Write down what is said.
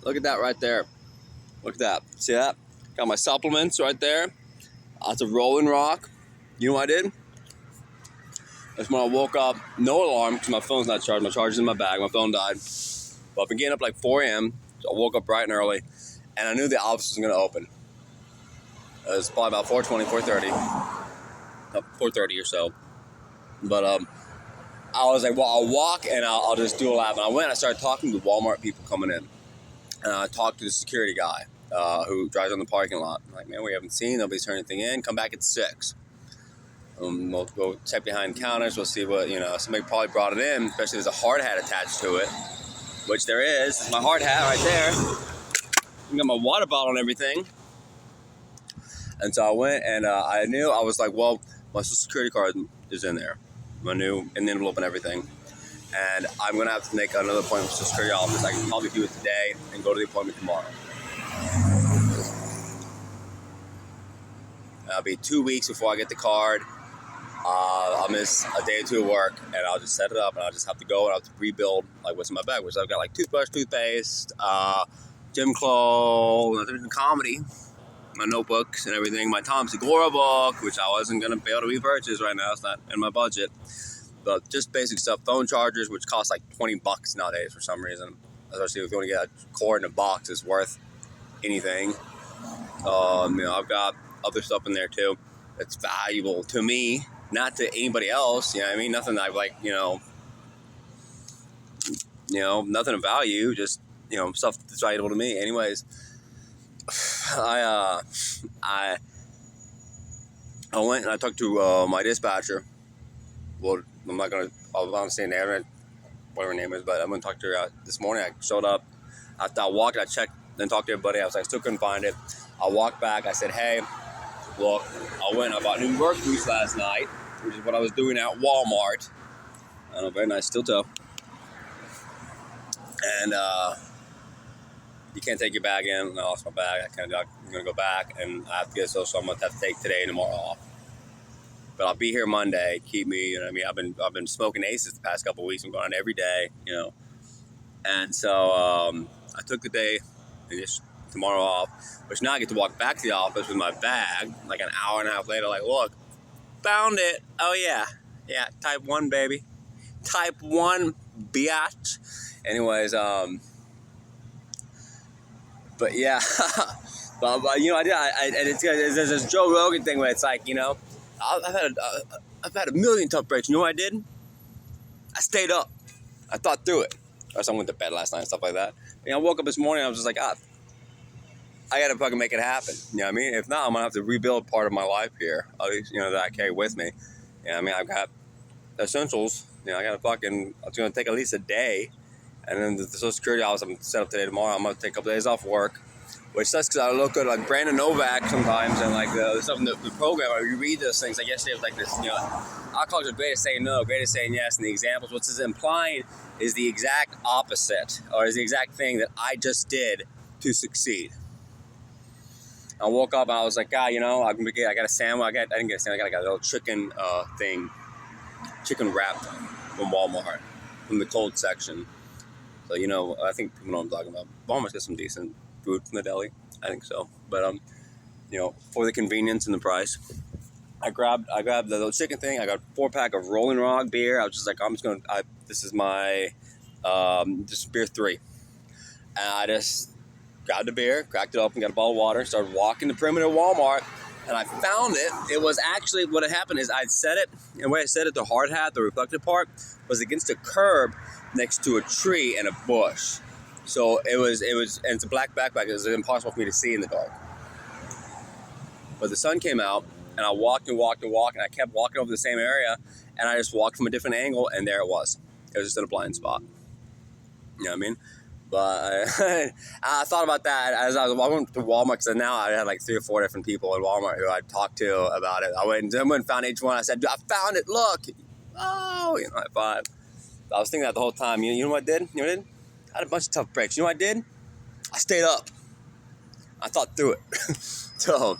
Look at that right there. Look at that. See that? Got my supplements right there. It's a Rolling Rock. You know what I did? That's when I woke up, no alarm because my phone's not charged. My charger's in my bag. My phone died. But I've been getting up like 4 a.m. So I woke up bright and early, and I knew the office was going to open. It was probably about 4:20, 4:30, 4:30 or so. But I was like, well, I'll walk and I'll just do a lap. And I went and I started talking to the Walmart people coming in. And I talked to the security guy who drives on the parking lot. I'm like, man, we haven't seen, nobody's turned anything in. Come back at 6. We'll go check behind counters. We'll see what, somebody probably brought it in, especially there's a hard hat attached to it, which there is. It's my hard hat right there. I got my water bottle and everything. And so I went and I knew, I was like, well, my social security card is in there. My new, in the envelope and everything. And I'm going to have to make another appointment with the social security office. I can probably do it today and go to the appointment tomorrow. It'll be 2 weeks before I get the card. I'll miss a day or two of work, and I'll just set it up, and I'll just have to go, and I'll have to rebuild, like, what's in my bag, which I've got, like, toothbrush, toothpaste, gym clothes, comedy, my notebooks and everything, my Tom Segura book, which I wasn't going to be able to repurchase right now. It's not in my budget. But just basic stuff, phone chargers, which cost like $20 nowadays for some reason. Especially if you want to get a cord in a box, it's worth anything. I've got other stuff in there too. It's valuable to me, not to anybody else. You know what I mean? Nothing I've like, nothing of value. Just stuff that's valuable to me. Anyways, I went and I talked to my dispatcher. Well, I'm not going to, I'll say name, whatever her name is, but I'm going to talk to her this morning. I showed up. After I walked, I checked, then talked to everybody. I was like, I still couldn't find it. I walked back. I said, hey, look, I went, I bought new work boots last night, which is what I was doing at Walmart. I know, very nice steel toe. And you can't take your bag in. I lost my bag. I'm going to go back, and I have to get so I'm going to have to take today and tomorrow off. But I'll be here Monday. Keep me, I've been smoking aces the past couple of weeks. I'm going on every day, And so I took the day and just tomorrow off, which now I get to walk back to the office with my bag like an hour and a half later. Like, look, found it. Oh yeah, type 1, baby. Type 1, biatch. Anyways, but yeah, but I did. And it's there's this Joe Rogan thing where it's like, I've had a million tough breaks. You know what I did? I stayed up. I thought through it. Or someone went to bed last night and stuff like that. I woke up this morning. I was just like, I gotta fucking make it happen. You know what I mean? If not, I'm gonna have to rebuild part of my life here. At least, that I carry with me. I've got essentials. I gotta fucking. It's gonna take at least a day, and then the Social Security office I'm set up today, tomorrow. I'm gonna take a couple days off work, which sucks because I look good like Brandon Novak sometimes, and like the stuff in the program. You read those things. Like yesterday was like this. Alcoholics are great at saying no, great at saying yes, and the examples. What's this implying is the exact opposite, or is the exact thing that I just did to succeed. I woke up and I was like, I got a sandwich. I didn't get a sandwich. I got a little chicken chicken wrap from Walmart, from the cold section. So I think people know what I'm talking about. Walmart's got some decent food from the deli. I think so. But for the convenience and the price, I grabbed the little chicken thing. I got a 4-pack of Rolling Rock beer. I was just like, this is my just beer 3, and I just grabbed the beer, cracked it open, got a bottle of water, started walking the perimeter of Walmart, and I found it. It was actually, what had happened is I'd set it, and where I set it, the hard hat, the reflective part, was against a curb next to a tree and a bush. So it was, and it's a black backpack. It was impossible for me to see in the dark. But the sun came out, and I walked and walked and walked, and I kept walking over the same area, and I just walked from a different angle, and there it was. It was just in a blind spot. You know what I mean? But I thought about that as I went to Walmart, because now I had like 3 or 4 different people in Walmart who I'd talked to about it. I went and found each one. I said, I found it, look. Oh, high five. I was thinking that the whole time. You know what I did? You know what I did? I had a bunch of tough breaks. You know what I did? I stayed up. I thought through it. So